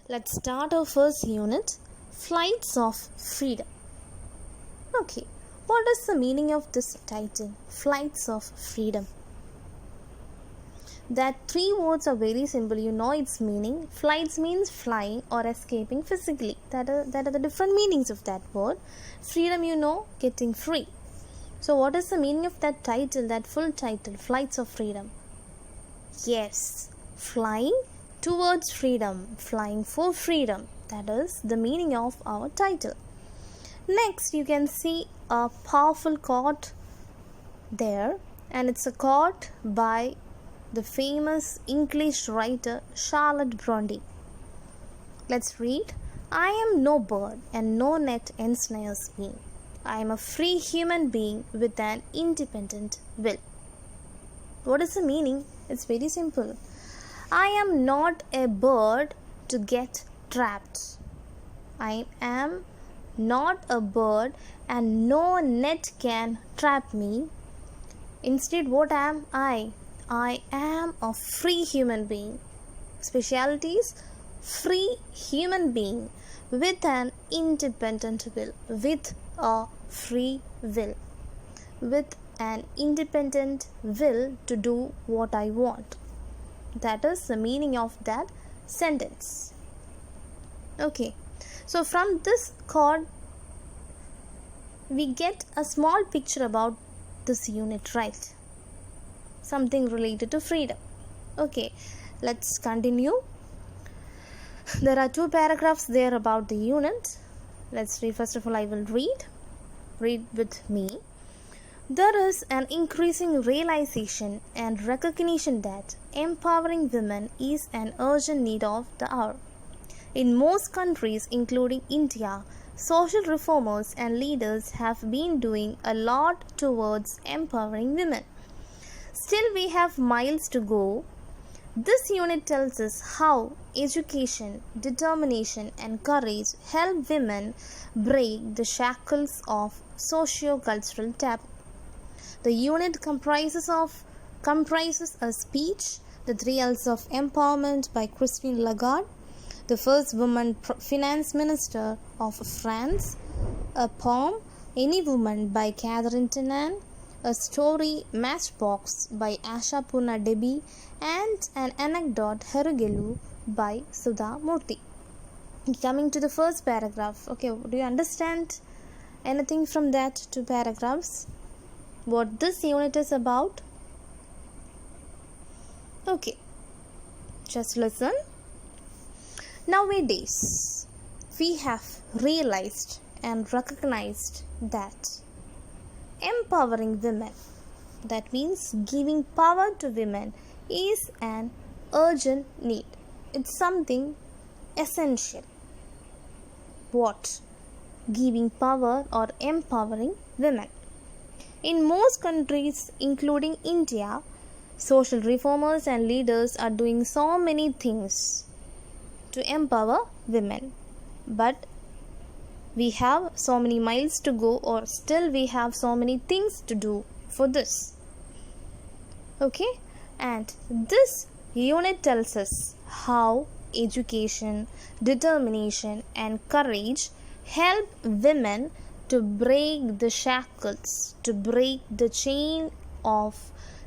Let's start our first unit, Flights of Freedom. Okay, what is the meaning of this title, Flights of Freedom? That three words are very simple. You know its meaning. Flights means flying or escaping physically. That are the different meanings of that word. Freedom, you know, getting free. So what is the meaning of that title, that full title, Flights of Freedom? Yes, flying towards freedom, flying for freedom. That is the meaning of our title. Next, you can see a powerful quote there, and it's a quote by the famous English writer Charlotte Bronte. Let's read. I am no bird and no net ensnares me. I am a free human being with an independent will. What is the meaning? It's very simple. I am not a bird to get trapped. I am not a bird and no net can trap me. Instead, what am I? I am a free human being. Specialities: free human being with an independent will. With a free will. With an independent will to do what I want. That is the meaning of that sentence. Okay, so from this chord, we get a small picture about this unit, right? Something related to freedom. Okay, let's continue. There are two paragraphs there about the unit. Let's read. First of all, I will read. Read with me. There is an increasing realization and recognition that empowering women is an urgent need of the hour. In most countries, including India, social reformers and leaders have been doing a lot towards empowering women. Still, we have miles to go. This unit tells us how education, determination, and courage help women break the shackles of socio-cultural taboo. The unit comprises a speech, The Three L's of Empowerment by Christine Lagarde, the first woman finance minister of France, a poem, Any Woman by Catherine Tenen, a story, Matchbox by Asha Purna Debi, and an anecdote, Herugelu by Sudha Murthy. Coming to the first paragraph. Okay, do you understand anything from that two paragraphs? What this unit is about? Okay, just listen. Nowadays, we have realized and recognized that empowering women, that means giving power to women, is an urgent need. It's something essential. What? Giving power or empowering women. In most countries, including India, social reformers and leaders are doing so many things to empower women. But we have so many miles to go, or still we have so many things to do for this. Okay? And this unit tells us how education, determination, and courage help women to break the shackles, to break the chain of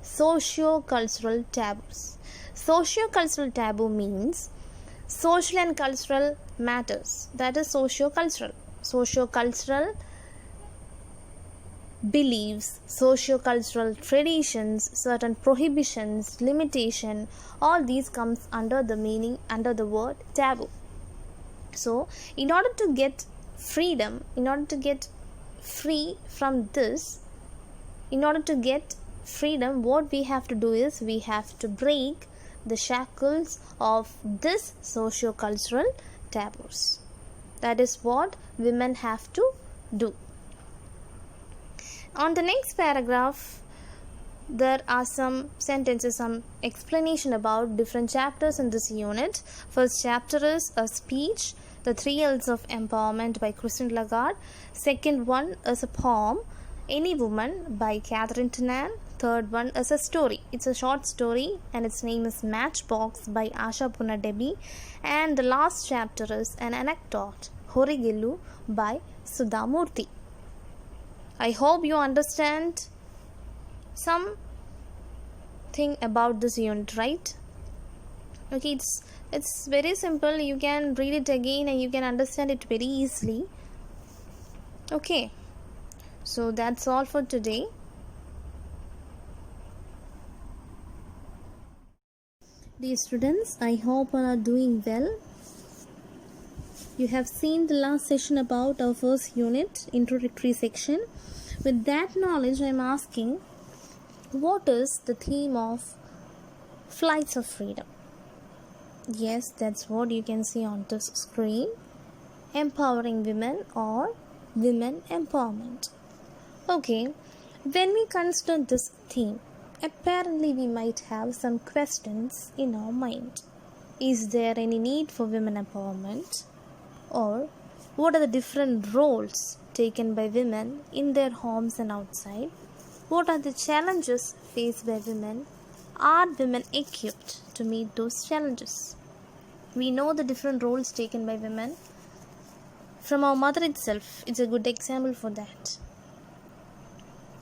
socio-cultural taboos. Socio-cultural taboo means social and cultural matters. That is socio-cultural. Socio-cultural beliefs, socio-cultural traditions, certain prohibitions, limitation, all these comes under the meaning, under the word taboo. So, in order to get freedom, in order to get free from this, in order to get freedom, what we have to do is we have to break the shackles of this socio-cultural taboos. That is what women have to do. On the next paragraph, there are some sentences, some explanation about different chapters in this unit. First chapter is a speech, The Three L's of Empowerment by Christine Lagarde. Second one is a poem, Any Woman by Catherine Tenen. Third one is a story. It's a short story and its name is Matchbox by Asha Punadebi. And the last chapter is an anecdote, Horigellu by Sudha Murthy. I hope you understand something about this unit, right? Okay, it's very simple. You can read it again and you can understand it very easily. Okay, so that's all for today. Dear students, I hope all are doing well. You have seen the last session about our first unit, introductory section. With that knowledge, I am asking, what is the theme of Flights of Freedom? Yes, that's what you can see on this screen. Empowering women or women empowerment. Okay, when we consider this theme, apparently we might have some questions in our mind. Is there any need for women empowerment? Or what are the different roles taken by women in their homes and outside? What are the challenges faced by women? Are women equipped to meet those challenges? We know the different roles taken by women. From our mother itself, it's a good example for that.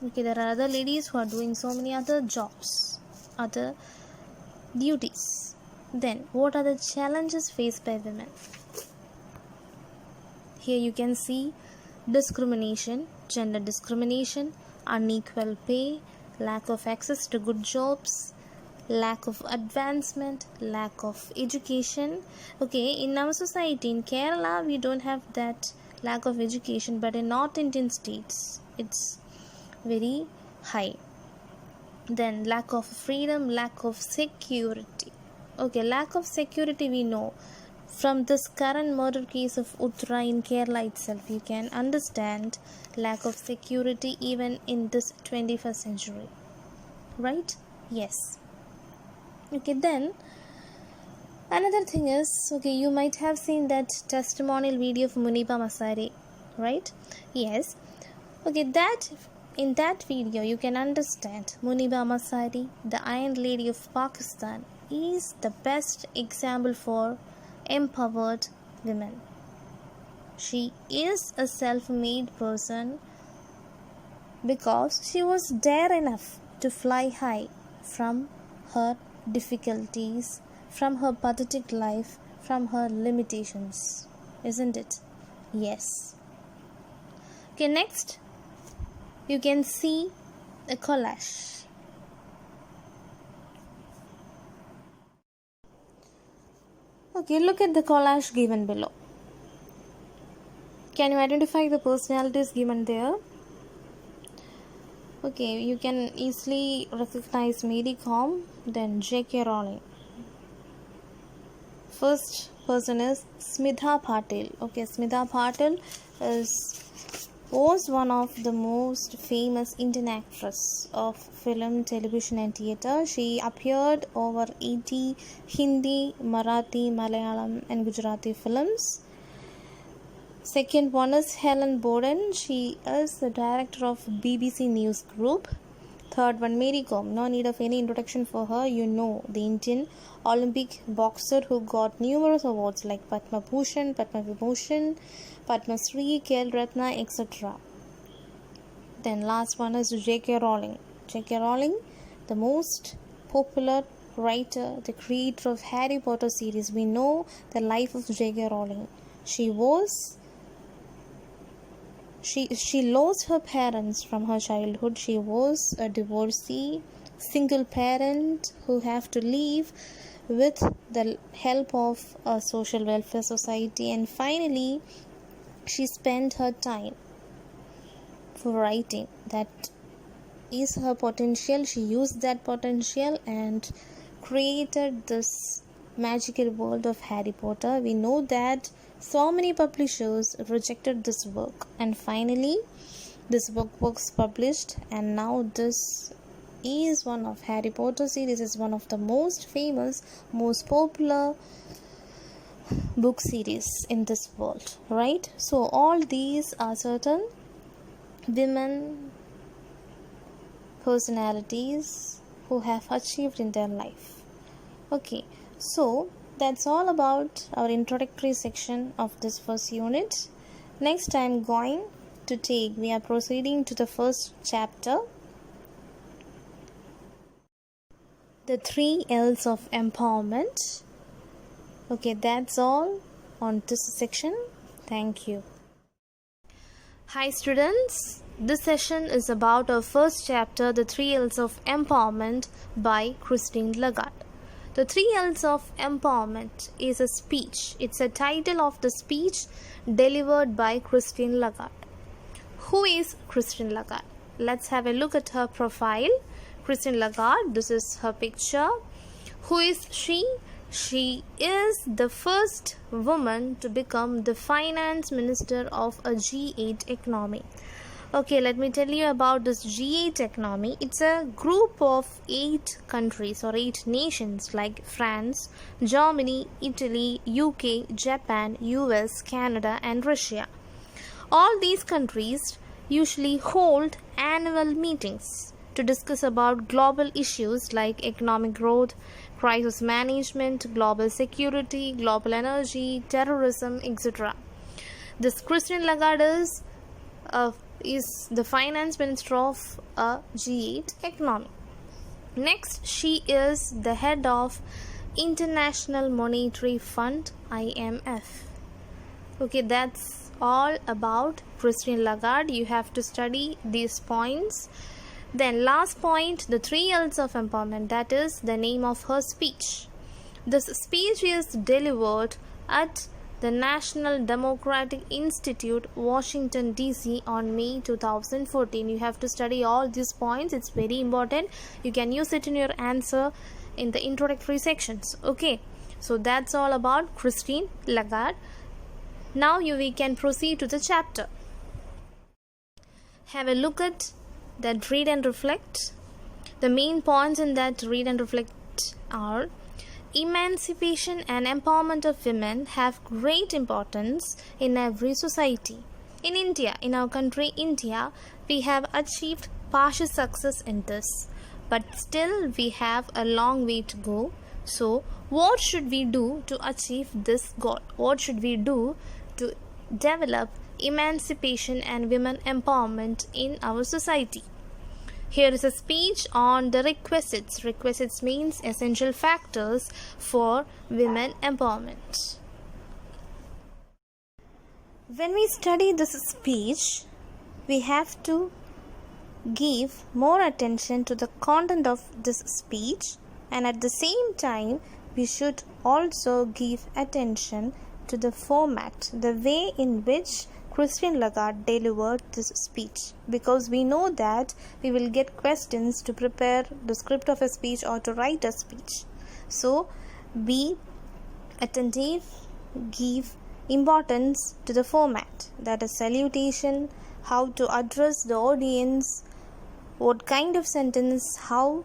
Okay, there are other ladies who are doing so many other jobs, other duties. Then, what are the challenges faced by women? Here you can see discrimination, gender discrimination, unequal pay, lack of access to good jobs, lack of advancement, lack of education. Okay, in our society, in Kerala, we don't have that lack of education, but in North Indian states, it's very high. Then lack of freedom, lack of security. Okay, lack of security we know. From this current murder case of Uttara in Kerala itself, you can understand lack of security even in this 21st century. Right? Yes. Okay, then another thing is, okay, you might have seen that testimonial video of Muniba Masari, right? Yes. Okay, in that video you can understand Muniba Masari, the Iron Lady of Pakistan, is the best example for empowered women. She is a self-made person because she was dare enough to fly high from her difficulties, from her pathetic life, from her limitations, isn't it? Yes. Okay, next you can see a collage. Okay, look at the collage given below. Can you identify the personalities given there? Okay, you can easily recognize Mary Kom, then J.K. Rowling. First person is Smita Patil. Okay, Smita Patil was one of the most famous Indian actress of film, television and theatre. She appeared over 80 Hindi, Marathi, Malayalam and Gujarati films. Second one is Helen Boden. She is the director of BBC News Group. Third one, Mary Kom. No need of any introduction for her. You know, the Indian Olympic boxer who got numerous awards like Padma Bhushan, Padma Vibhushan, Padma Shri, Khel Ratna, etc. Then last one is J.K. Rowling. J.K. Rowling, the most popular writer, the creator of Harry Potter series. We know the life of J.K. Rowling. She lost her parents from her childhood. She was a divorcee, single parent who have to live with the help of a social welfare society, and finally she spent her time for writing. That is her potential. She used that potential and created this magical world of Harry Potter. We know that so many publishers rejected this work, and finally this book was published, and now this is one of Harry Potter series is one of the most famous, most popular book series in this world, right? So all these are certain women personalities who have achieved in their life. Okay, so that's all about our introductory section of this first unit. Next I'm going to we are proceeding to the first chapter, the 3 L's of empowerment. Okay, that's all on this section. Thank you. Hi students, this session is about our first chapter, the 3 L's of empowerment by Christine Lagarde. The 3 L's of empowerment is a speech. It's a title of the speech delivered by Christine Lagarde. Who is Christine Lagarde? Let's have a look at her profile. Christine Lagarde, this is her picture. Who is she? She is the first woman to become the finance minister of a G8 economy. Okay, let me tell you about this G8 economy. It's a group of 8 countries or 8 nations like France, Germany, Italy, UK, Japan, US, Canada and Russia. All these countries usually hold annual meetings to discuss about global issues like economic growth, crisis management, global security, global energy, terrorism, etc. This Christine Lagarde is the finance minister of a G8 economy. Next, she is the head of International Monetary Fund, IMF. Okay, that's all about Christine Lagarde. You have to study these points. Then last point, the 3 L's of empowerment, that is the name of her speech. This speech is delivered at the National Democratic Institute, Washington DC on May 2014. You have to study all these points. It's very important. You can use it in your answer in the introductory sections. Okay, so that's all about Christine Lagarde. Now we can proceed to the chapter. Have a look at that read and reflect. The main points in that read and reflect are: emancipation and empowerment of women have great importance in every society. In India, in our country India, we have achieved partial success in this, but still we have a long way to go. So what should we do to achieve this goal? What should we do to develop emancipation and women empowerment in our society? Here is a speech on the requisites. Requisites means essential factors for women empowerment. When we study this speech, we have to give more attention to the content of this speech, and at the same time we should also give attention to the format, the way in which Christine Lagarde delivered this speech, because we know that we will get questions to prepare the script of a speech or to write a speech. So be attentive, give importance to the format, that is salutation, how to address the audience, what kind of sentence, how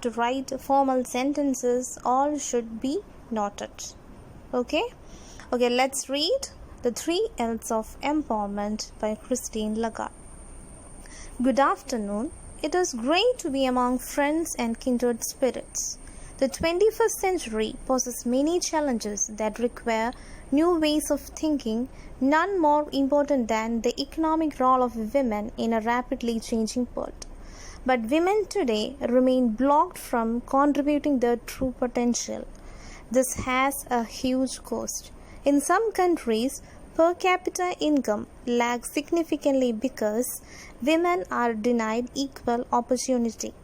to write formal sentences, all should be noted. Okay, let's read the 3 L's of empowerment by Christine Lagarde. Good afternoon. It is great to be among friends and kindred spirits. The 21st century poses many challenges that require new ways of thinking, none more important than the economic role of women in a rapidly changing world. But women today remain blocked from contributing their true potential. This has a huge cost. In some countries, per capita income lags significantly because women are denied equal opportunity.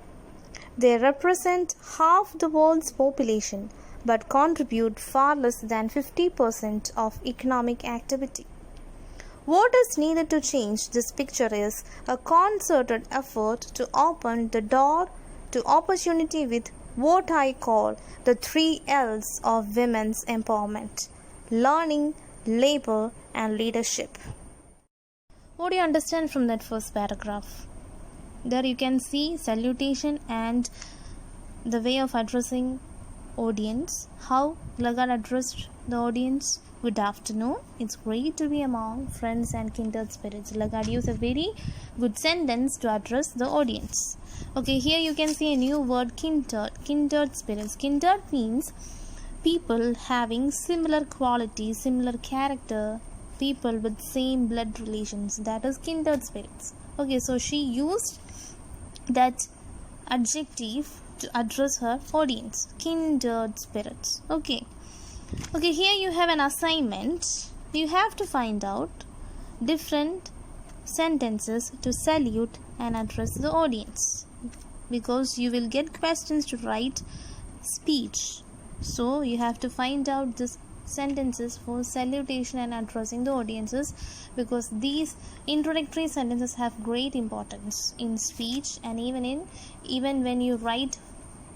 They represent half the world's population but contribute far less than 50% of economic activity. What is needed to change this picture is a concerted effort to open the door to opportunity with what I call the 3 L's of women's empowerment: learning, labor, and leadership. What do you understand from that first paragraph? There you can see salutation and the way of addressing audience. How Lagarde addressed the audience: good afternoon. It's great to be among friends and kindred spirits. Lagarde used a very good sentence to address the audience. Okay, here you can see a new word, kindred. Kindred spirits. Kindred means people having similar qualities, similar character, people with same blood relations. That is kindred spirits. Okay, so she used that adjective to address her audience. Kindred spirits. Okay, here you have an assignment. You have to find out different sentences to salute and address the audience, because you will get questions to write speech. So you have to find out these sentences for salutation and addressing the audiences, because these introductory sentences have great importance in speech and even when you write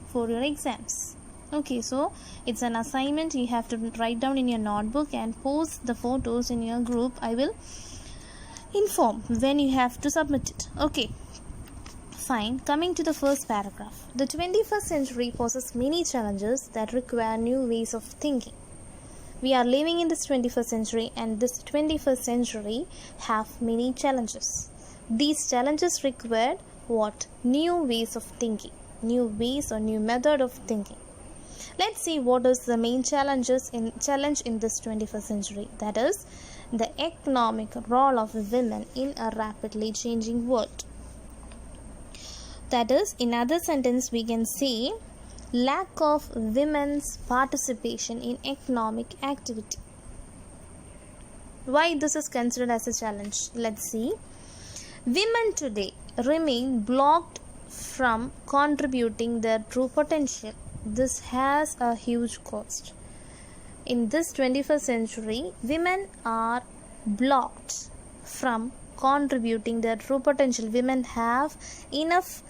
for your exams. Okay, so it's an assignment. You have to write down in your notebook and post the photos in your group. I will inform when you have to submit it. Okay, fine. Coming to the first paragraph. The 21st century poses many challenges that require new ways of thinking. We are living in this 21st century, and this 21st century have many challenges. These challenges require what? New ways of thinking. New ways or new method of thinking. Let's see what is the main challenge in this 21st century. That is the economic role of women in a rapidly changing world. That is, in other sentence we can say lack of women's participation in economic activity. Why this is considered as a challenge? Let's see. Women today remain blocked from contributing their true potential. This has a huge cost. In this 21st century, women are blocked from contributing their true potential. Women have enough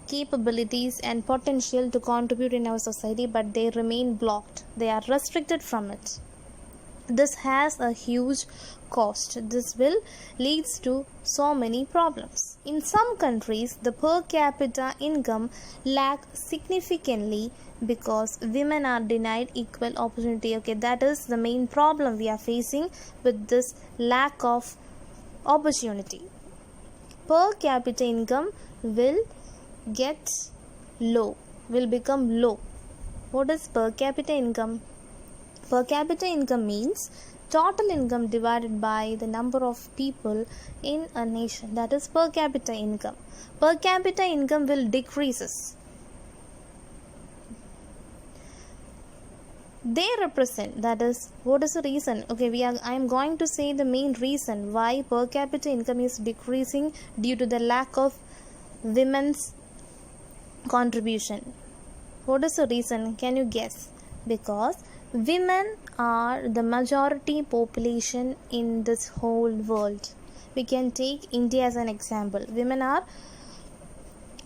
capabilities and potential to contribute in our society, but they remain blocked. They are restricted from it. This has a huge cost. This will leads to so many problems. In some countries, the per capita income lacks significantly because women are denied equal opportunity. Okay, that is the main problem we are facing with this lack of opportunity. Per capita income will become low. What is per capita income? Per capita income means total income divided by the number of people in a nation. That is per capita income. Per capita income will decreases. They represent, that is, what is the reason? Okay, I am going to say the main reason why per capita income is decreasing due to the lack of women's contribution. What is the reason? Can you guess? Because women are the majority population in this whole world. We can take India as an example. Women are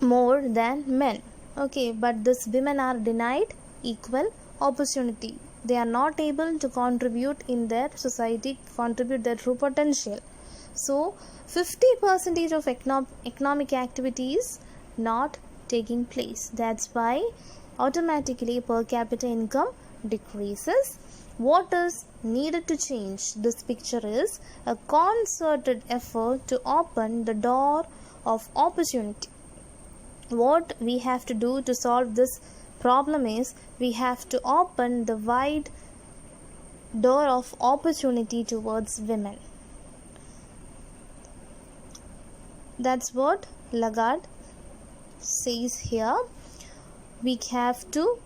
more than men. Okay, but these women are denied equal opportunity. They are not able to contribute in their society, contribute their true potential. So 50% of economic activity is not taking place. That's why automatically per capita income decreases. What is needed to change this picture is a concerted effort to open the door of opportunity. What we have to do to solve this problem is we have to open the wide door of opportunity towards women. That's what Lagarde says here. We have to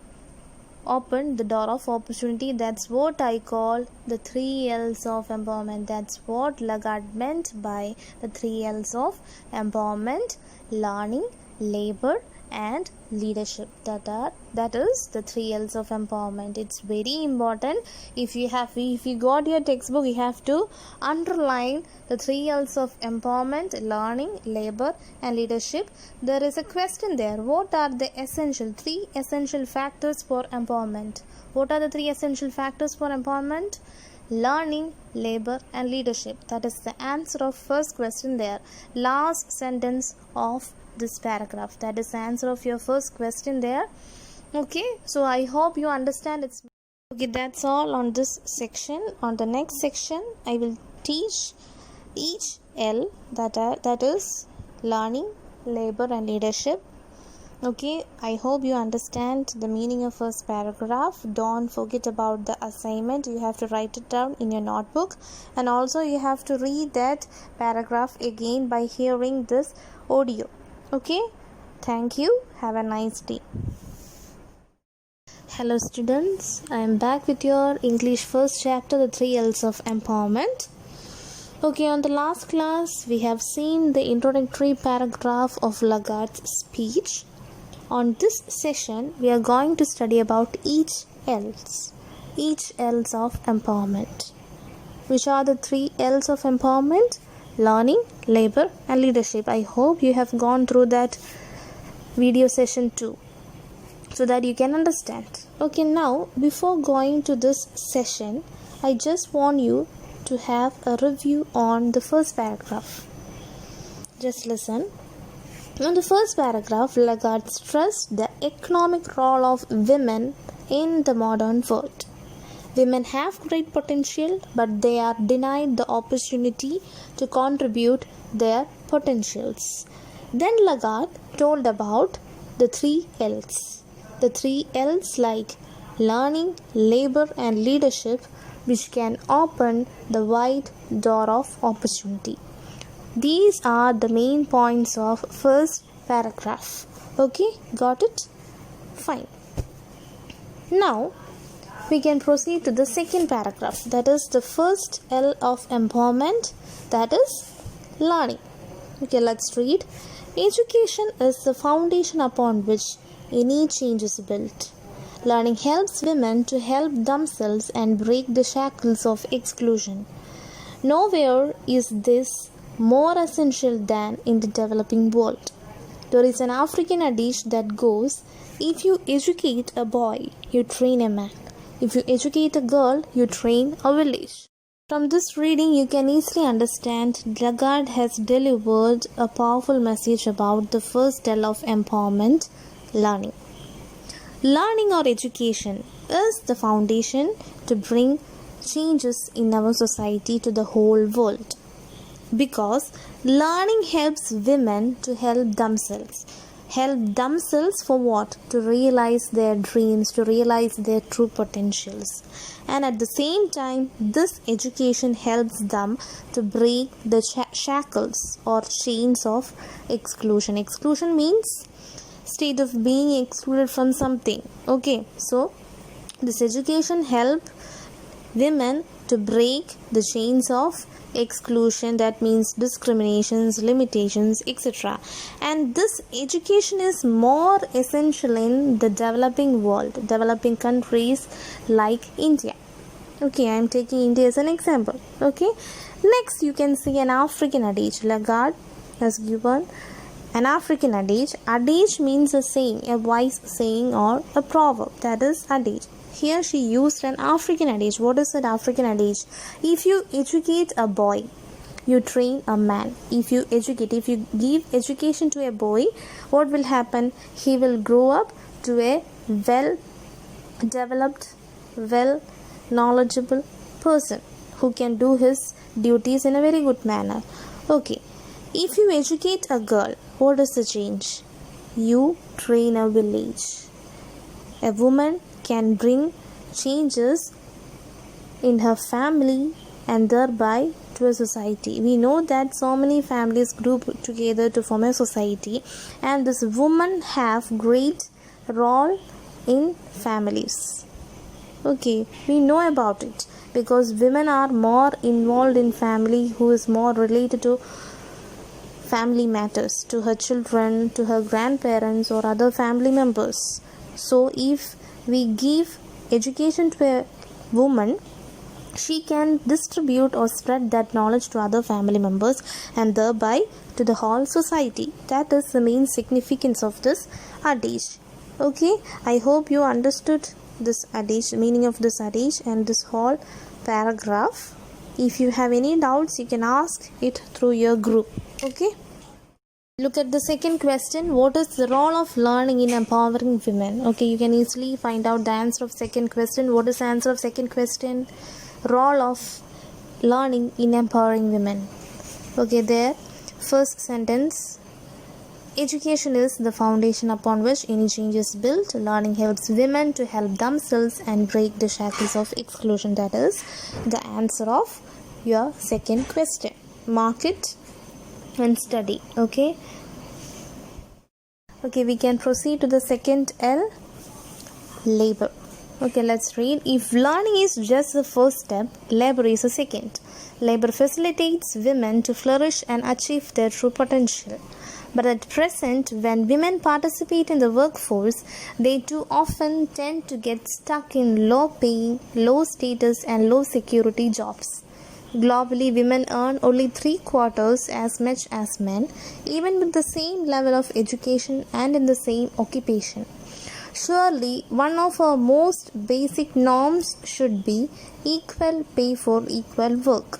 open the door of opportunity. That's what I call the 3 L's of empowerment. That's what Lagarde meant by the 3 L's of empowerment: learning, labor and leadership. That is the 3 L's of empowerment. It's very important. If you got your textbook, you have to underline the 3 L's of empowerment: learning, labor and leadership. There is a question there. What are the 3 essential factors for empowerment? What are the 3 essential factors for empowerment? Learning, labor and leadership. That is the answer of first question there. Last sentence of this paragraph. That is the answer of your first question there. Okay, so I hope you understand. Okay, that's all on this section. On the next section, I will teach each L, that is learning, labor and leadership. Okay, I hope you understand the meaning of first paragraph. Don't forget about the assignment. You have to write it down in your notebook, and also you have to read that paragraph again by hearing this audio. Okay, thank you. Have a nice day. Hello students, I am back with your English first chapter, the 3 L's of empowerment. Okay, on the last class we have seen the introductory paragraph of Lagarde's speech. On this session, we are going to study about each L's of empowerment. Which are the 3 L's of empowerment? Learning, labor, and leadership. I hope you have gone through that video session too, so that you can understand. Okay, now before going to this session, I just want you to have a review on the first paragraph. Just listen. In the first paragraph, Lagarde stressed the economic role of women in the modern world. Women have great potential, but they are denied the opportunity to contribute their potentials. Then Lagarde told about the 3 L's. The 3 L's like learning, labor, and leadership, which can open the wide door of opportunity. These are the main points of first paragraph. Okay, got it? Fine. Now, we can proceed to the second paragraph. That is the first L of empowerment. That is learning. Okay, let's read. Education is the foundation upon which any change is built. Learning helps women to help themselves and break the shackles of exclusion. Nowhere is this more essential than in the developing world. There is an African adage that goes, if you educate a boy, you train a man. If you educate a girl, you train a village. From this reading, you can easily understand Lagarde has delivered a powerful message about the first L of empowerment, learning. Learning or education is the foundation to bring changes in our society to the whole world. Because learning helps women to help themselves. Help themselves for what? To realize their dreams, to realize their true potentials. And at the same time, this education helps them to break the shackles or chains of exclusion. Exclusion means state of being excluded from something. Okay, so this education helps women to break the chains of exclusion, that means discriminations, limitations, etc. And this education is more essential in the developing world, developing countries like India. Okay, I am taking India as an example. Okay, next you can see an African adage. Lagarde has given an African adage. Adage means a saying, a wise saying or a proverb, that is adage. Here she used an African adage. What is that African adage? If you educate a boy, you train a man. If you give education to a boy, what will happen? He will grow up to a well-developed, well-knowledgeable person who can do his duties in a very good manner. Okay. If you educate a girl, what is the change? You train a village. A woman can bring changes in her family and thereby to a society. We know that so many families group together to form a society, and this woman have great role in families. Okay, we know about it because women are more involved in family, who is more related to family matters, to her children, to her grandparents or other family members. So if we give education to a woman, she can distribute or spread that knowledge to other family members and thereby to the whole society. That is the main significance of this adage. Okay, I hope you understood this adage, meaning of this adage and this whole paragraph. If you have any doubts, you can ask it through your group. Okay. Look at the second question. What is the role of learning in empowering women? Okay, you can easily find out the answer of second question. What is the answer of second question? Role of learning in empowering women. Okay, there, first sentence. Education is the foundation upon which any change is built. Learning helps women to help themselves and break the shackles of exclusion. That is the answer of your second question. Mark it and study. Okay, we can proceed to the second L, labor. Okay, let's read. If learning is just the first step, labor is the second. Labor facilitates women to flourish and achieve their true potential. But at present, when women participate in the workforce, they too often tend to get stuck in low-paying, low-status and low-security jobs. Globally, women earn only 3/4 as much as men, even with the same level of education and in the same occupation. Surely, one of our most basic norms should be equal pay for equal work.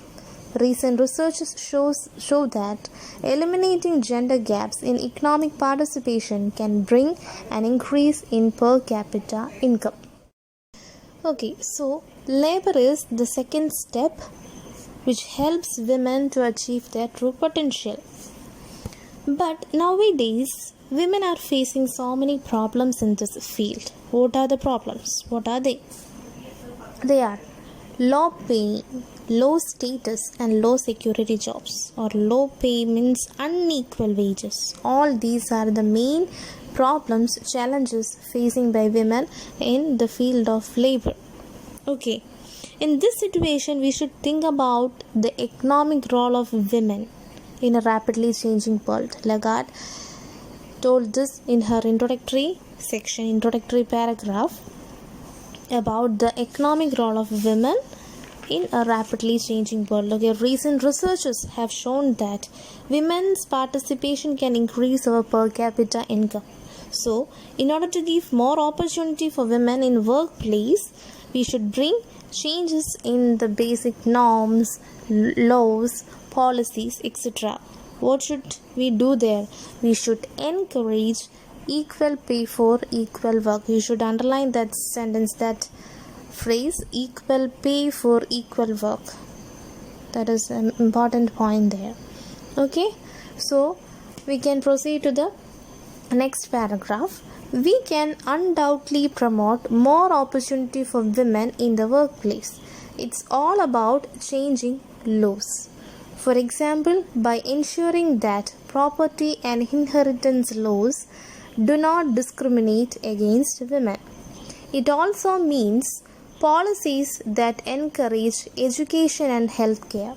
Recent research show that eliminating gender gaps in economic participation can bring an increase in per capita income. Okay, so labor is the second step which helps women to achieve their true potential. But nowadays, women are facing so many problems in this field. What are the problems? What are they? They are low pay, low status and low security jobs, or low pay means unequal wages. All these are the main problems, challenges facing by women in the field of labor. Okay, in this situation we should think about the economic role of women in a rapidly changing world. Lagarde told this in her introductory paragraph about the economic role of women in a rapidly changing world. Okay, recent researchers have shown that women's participation can increase our per capita income. So, in order to give more opportunity for women in workplace, we should bring changes in the basic norms, laws, policies, etc. What should we do there? We should encourage equal pay for equal work. You should underline that sentence, that phrase, equal pay for equal work. That is an important point there. Okay, so we can proceed to the next paragraph. We can undoubtedly promote more opportunity for women in the workplace. It's all about changing laws. For example, by ensuring that property and inheritance laws do not discriminate against women. It also means policies that encourage education and healthcare.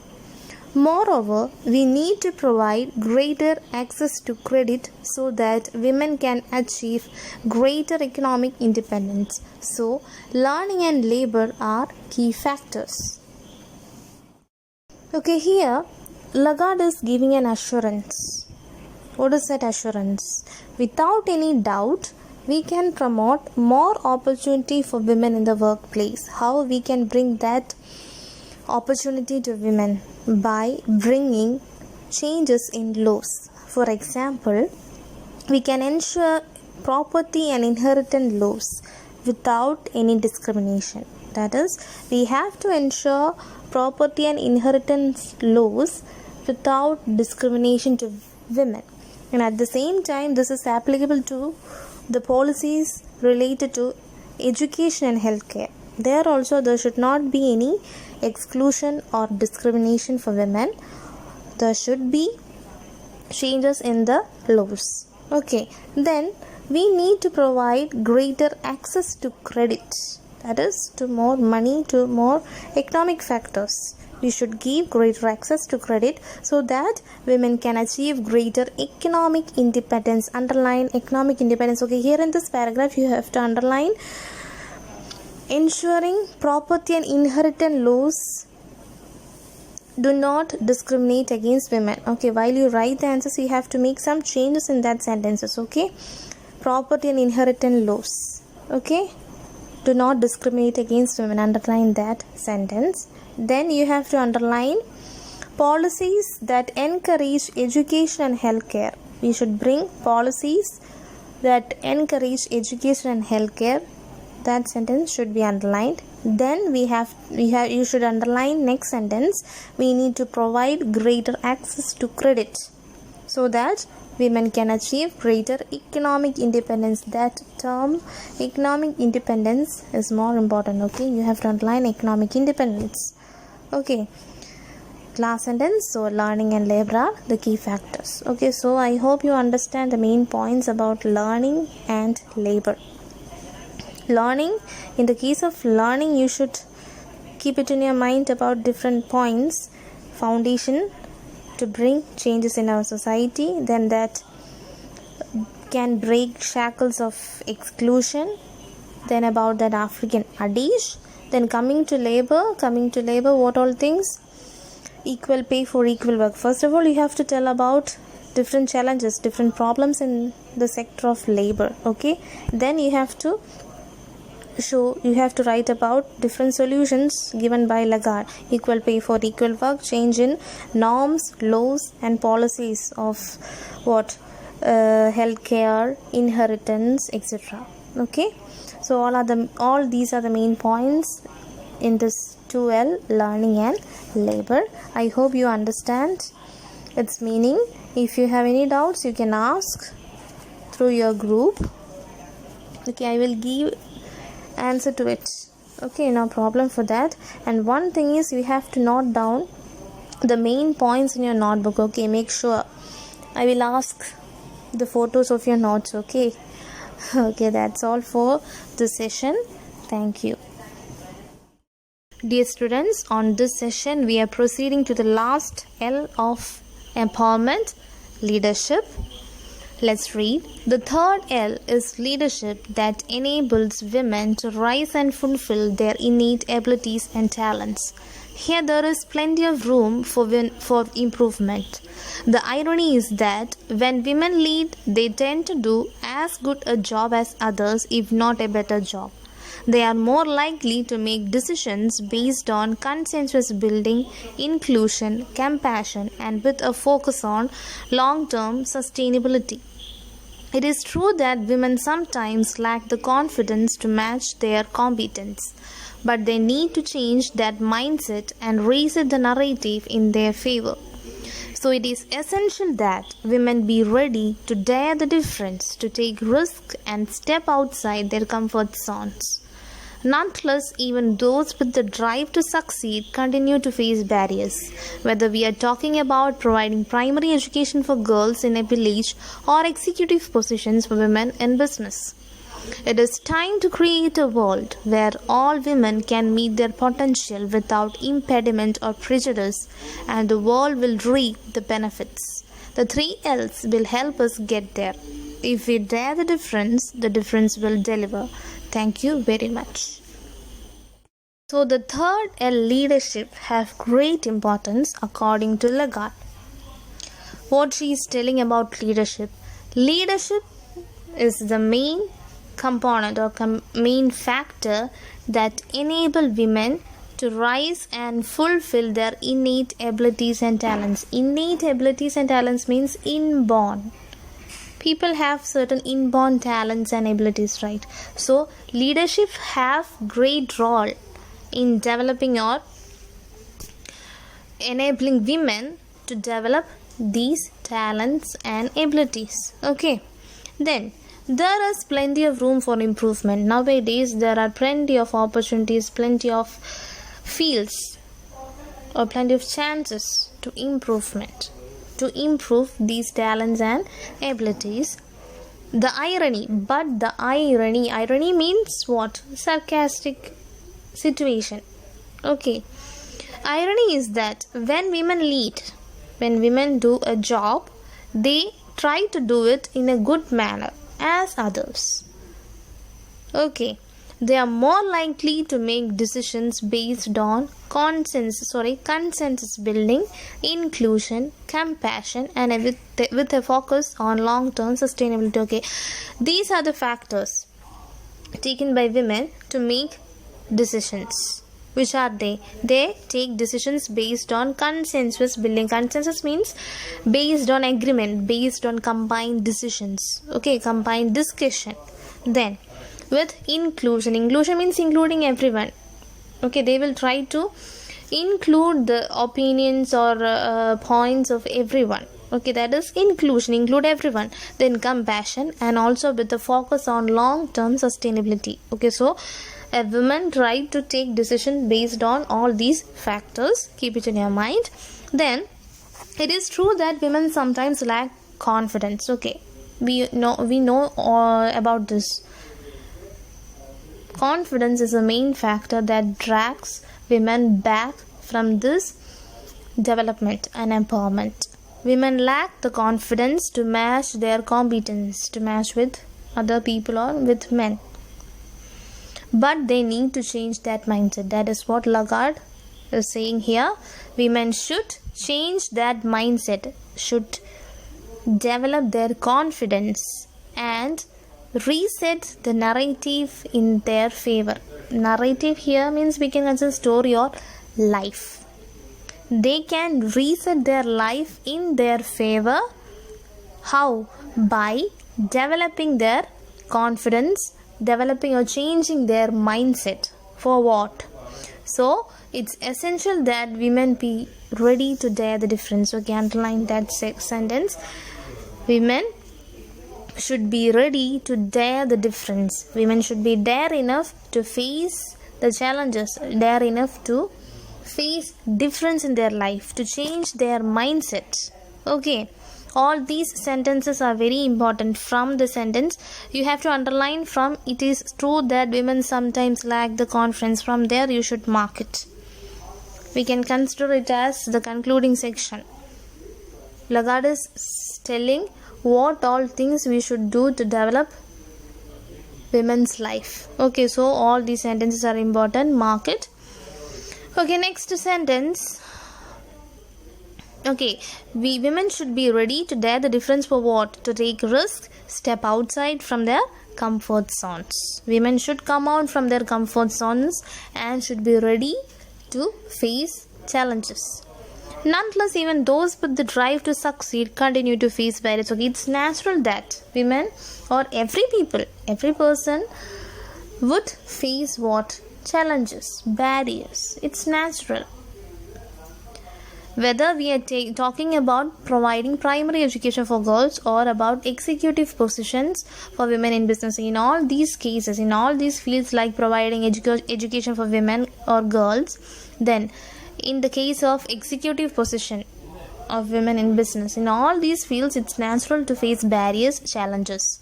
Moreover, we need to provide greater access to credit so that women can achieve greater economic independence. So, learning and labor are key factors. Okay, here Lagarde is giving an assurance. What is that assurance? Without any doubt, we can promote more opportunity for women in the workplace. How we can bring that opportunity to women? By bringing changes in laws. For example, we can ensure property and inheritance laws without any discrimination. That is, we have to ensure property and inheritance laws without discrimination to women. And at the same time, this is applicable to the policies related to education and healthcare. There also, there should not be any exclusion or discrimination for women. There should be changes in the laws. Okay, then we need to provide greater access to credit. That is, to more money, to more economic factors. We should give greater access to credit so that women can achieve greater economic independence. Underline economic independence. Okay, here in this paragraph you have to underline ensuring property and inheritance laws do not discriminate against women. Okay, while you write the answers, you have to make some changes in that sentences. Okay, property and inheritance laws, okay, do not discriminate against women. Underline that sentence. Then you have to underline policies that encourage education and healthcare. We should bring policies that encourage education and healthcare. That sentence should be underlined. Then you should underline next sentence. We need to provide greater access to credit so that women can achieve greater economic independence. That term, economic independence, is more important. Okay, you have to underline economic independence. Okay, last sentence. So learning and labor are the key factors. Okay, so I hope you understand the main points about learning and labor. Learning, in the case of learning, you should keep it in your mind about different points. Foundation to bring changes in our society, then that can break shackles of exclusion, then about that African adage, then coming to labor, what all things? Equal pay for equal work. First of all, you have to tell about different challenges, different problems in the sector of labor. Okay, then you have to write about different solutions given by Lagarde. Equal pay for equal work, change in norms, laws and policies of healthcare, inheritance, etc. Okay, so all these are the main points in this 2L, learning and labor. I hope you understand its meaning. If you have any doubts, you can ask through your group. Okay, I will give answer to it. Okay, no problem for that. And one thing is, you have to note down the main points in your notebook. Okay, make sure. I will ask the photos of your notes. Okay. Okay, that's all for this session. Thank you. Dear students, on this session we are proceeding to the last L of empowerment, leadership. Let's read. The third L is leadership, that enables women to rise and fulfill their innate abilities and talents. Here there is plenty of room for improvement. The irony is that when women lead, they tend to do as good a job as others, if not a better job. They are more likely to make decisions based on consensus building, inclusion, compassion, and with a focus on long-term sustainability. It is true that women sometimes lack the confidence to match their competence, but they need to change that mindset and reset the narrative in their favor. So it is essential that women be ready to dare the difference, to take risks and step outside their comfort zones. Nonetheless, even those with the drive to succeed continue to face barriers, whether we are talking about providing primary education for girls in a village or executive positions for women in business. It is time to create a world where all women can meet their potential without impediment or prejudice, and the world will reap the benefits. The 3 L's will help us get there. If we dare the difference will deliver. Thank you very much. So the third L, leadership, have great importance according to Lagarde. What she is telling about leadership. Leadership is the main component or main factor that enable women to rise and fulfill their innate abilities and talents. Innate abilities and talents means inborn. People have certain inborn talents and abilities, right? So leadership have great role in developing or enabling women to develop these talents and abilities. Okay, then there is plenty of room for improvement. Nowadays there are plenty of opportunities, plenty of fields or plenty of chances to improvement, to improve these talents and abilities. The irony means what? Sarcastic situation. Okay, irony is that when women lead, when women do a job, they try to do it in a good manner as others. Okay, they are more likely to make decisions based on consensus building, inclusion, compassion, and with a focus on long-term sustainability. Okay, these are the factors taken by women to make decisions. Which are they? They take decisions based on consensus building. Consensus means based on agreement, based on combined decisions. Okay, combined discussion. Then with inclusion means including everyone. Okay, they will try to include the opinions or points of everyone. Okay, that is inclusion, include everyone. Then compassion, and also with the focus on long-term sustainability. Okay, so a woman try to take decision based on all these factors. Keep it in your mind. Then it is true that women sometimes lack confidence. Okay, we know about this. Confidence is a main factor that drags women back from this development and empowerment. Women lack the confidence to match their competence, to match with other people or with men. But they need to change that mindset. That is what Lagarde is saying here. Women should change that mindset, should develop their confidence and reset the narrative in their favor. Narrative here means we can consider story or life. They can reset their life in their favor. How? By developing their confidence, developing or changing their mindset. For what? So it's essential that women be ready to dare the difference. Okay, underline that sentence. Women should be ready to dare the difference. Women should be dare enough to face the challenges, dare enough to face difference in their life, to change their mindset. Okay, all these sentences are very important. From the sentence you have to underline from it is true that women sometimes lack the confidence. From there you should mark it. We can consider it as the concluding section. Lagarde is telling what all things we should do to develop women's life. Okay, so all these sentences are important. Mark it. Okay, next sentence. Okay, women should be ready to dare the difference. For what? To take risk, step outside from their comfort zones. Women should come out from their comfort zones and should be ready to face challenges. Nonetheless, even those with the drive to succeed continue to face barriers. Okay, it's natural that women or every person would face what? Challenges, barriers. It's natural. Whether we are talking about providing primary education for girls or about executive positions for women in business, in all these cases, in all these fields like providing education for women or girls, then in the case of executive position of women in business, in all these fields it's natural to face barriers, challenges.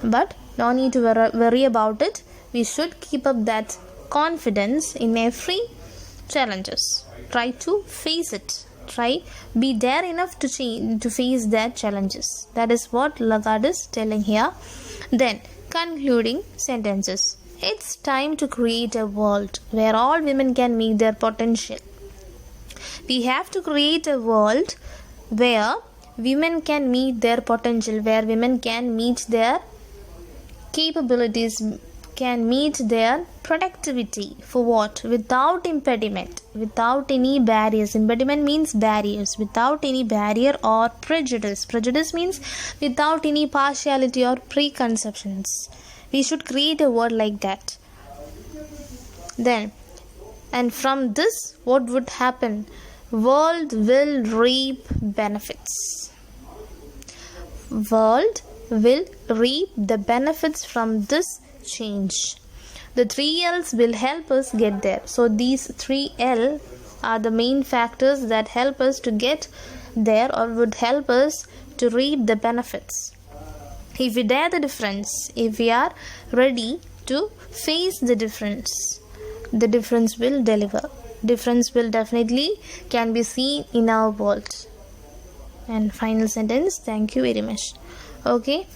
But no need to worry about it. We should keep up that confidence in every challenges. Try to face it. Be dare enough to face that challenges. That is what Lagarde is telling here. Then concluding sentences. It's time to create a world where all women can meet their potential. We have to create a world where women can meet their potential, where women can meet their capabilities, can meet their productivity. For what? Without impediment, without any barriers. Impediment means barriers. Without any barrier or prejudice. Prejudice means without any partiality or preconceptions. We should create a world like that. Then, and from this, what would happen? World will reap benefits. World will reap the benefits from this change. The 3 L's will help us get there. So these 3 L are the main factors that help us to get there or would help us to reap the benefits. If we dare the difference, if we are ready to face the difference will deliver. Difference will definitely can be seen in our world. And final sentence, thank you very much. Okay,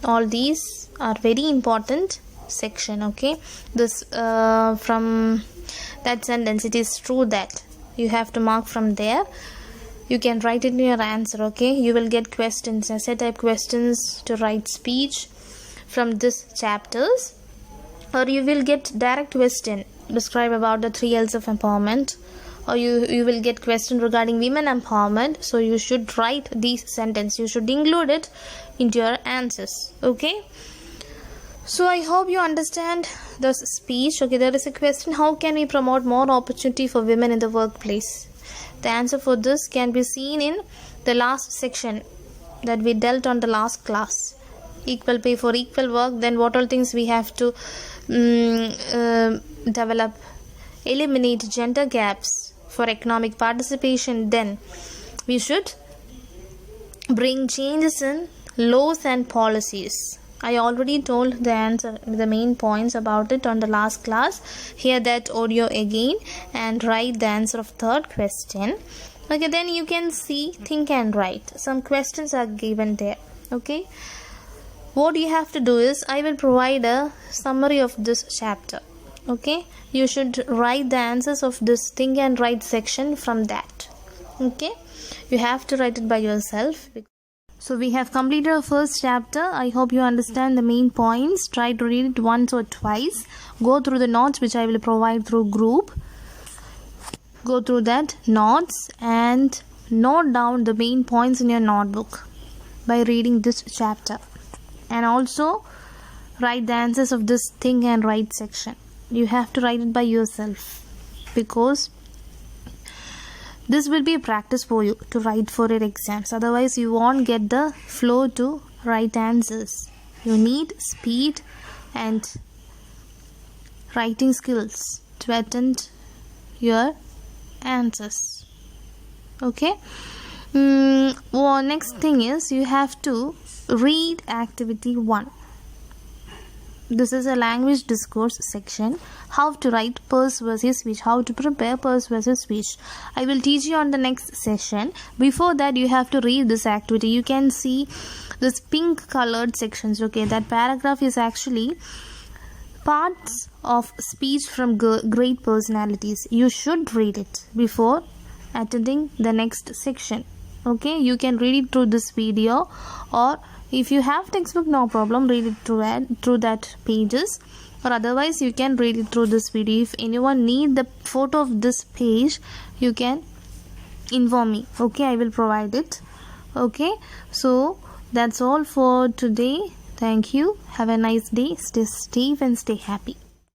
all these are very important section. Okay, this from that sentence, it is true that you have to mark from there. You can write it in your answer. Okay, you will get questions, essay type questions to write speech from this chapters, or you will get direct question, describe about the 3 L's of empowerment, or you will get question regarding women empowerment. So you should write these sentence, you should include it into your answers. Okay, so I hope you understand this speech. Okay, there is a question, how can we promote more opportunity for women in the workplace? The answer for this can be seen in the last section that we dealt on the last class. Equal pay for equal work. Then what all things we have to develop? Eliminate gender gaps for economic participation. Then we should bring changes in laws and policies. I already told the answer, the main points about it on the last class. Hear that audio again and write the answer of third question. Okay, then you can see, think and write. Some questions are given there. Okay, what you have to do is, I will provide a summary of this chapter. Okay, you should write the answers of this think and write section from that. Okay, you have to write it by yourself. So we have completed our first chapter. I hope you understand the main points. Try to read it once or twice. Go through the notes which I will provide through group. Go through that notes and note down the main points in your notebook by reading this chapter. And also write the answers of this think and write section. You have to write it by yourself, because this will be a practice for you to write for your exams. Otherwise, you won't get the flow to write answers. You need speed and writing skills to attend your answers. Okay. Next thing is, you have to read activity 1. This is a language discourse section. How to write persuasive speech. How to prepare persuasive speech. I will teach you on the next session. Before that, you have to read this activity. You can see this pink colored sections. Okay, that paragraph is actually parts of speech from great personalities. You should read it before attending the next section. Okay, you can read it through this video, or if you have textbook, no problem, read it through that pages, or otherwise you can read it through this video. If anyone need the photo of this page, you can inform me. Okay, I will provide it. Okay, so that's all for today. Thank you. Have a nice day. Stay safe and stay happy.